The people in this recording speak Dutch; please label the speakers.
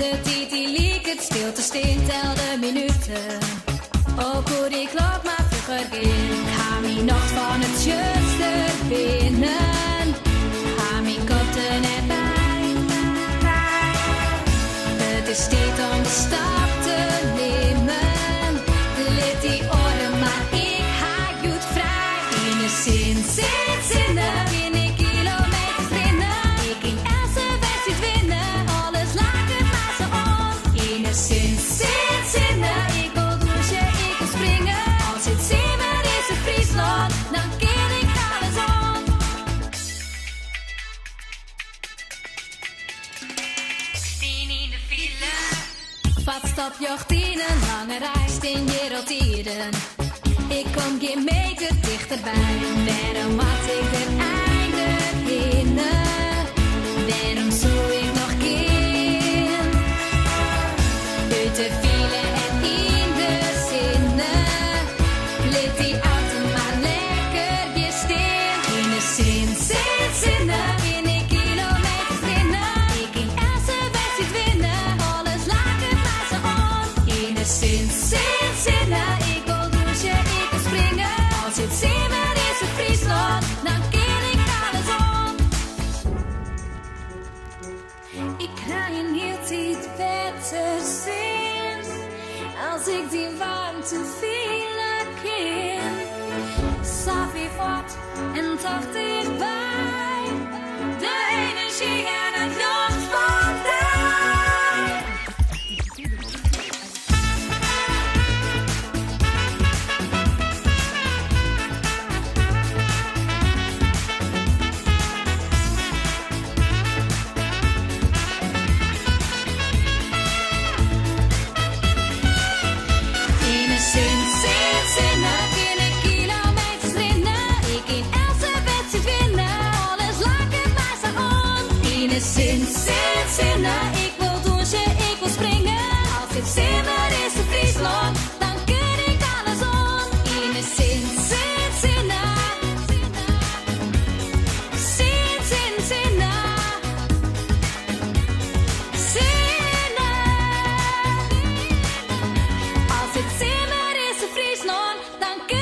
Speaker 1: de tijd die liek het stil te staan telde minuten. Ook hoe die klok maar vroeger ging. Ga me nog van het juiste binnen. Ga me kop er net bij. Het is tijd om de stap te nemen. Lid die orde, maar ik ga goed vrij. In de zin, zinnen. In de kilometers binnen. Ik ging elke wedstrijd winnen. Alles laat het maar zo om. In de zin, zinnen. Ik wil douchen, ik wil springen. Als het zeemer is in Friesland, dan keer ik alles om. Stien in de file. Vatstap jocht in een lange reis in wereldtijden. Ik kom geen meter dichterbij. Waarom had ik er eindelijk binnen? Waarom zou ik nog gaan? Uit de file en in de zinnen. Liet die auto maar lekker weer staan. In de zinnen. In de kilometers binnen. Ik ging elke wedstrijd winnen. Alles laat het maar zo om. In de zinnen. Ik wil douchen, ik wil springen. Als het zeemer is in Friesland, dan keer ik alles om. Ik krijg een heel tijd beter zin. Als ik die warmte voelen kan. Saffie voort en toch dichtbij. De energie en het lucht vandaan. In de zinnen, in de kilometers winnen. Ik in elke wedstrijd winnen. Alles laat het maar zo om. In de zinnen, ik wil douchen, ik wil springen. Als het zeemer is in Friesland, dan keer ik alles om. In de zinnen. Als het zeemer is in Friesland, dan keer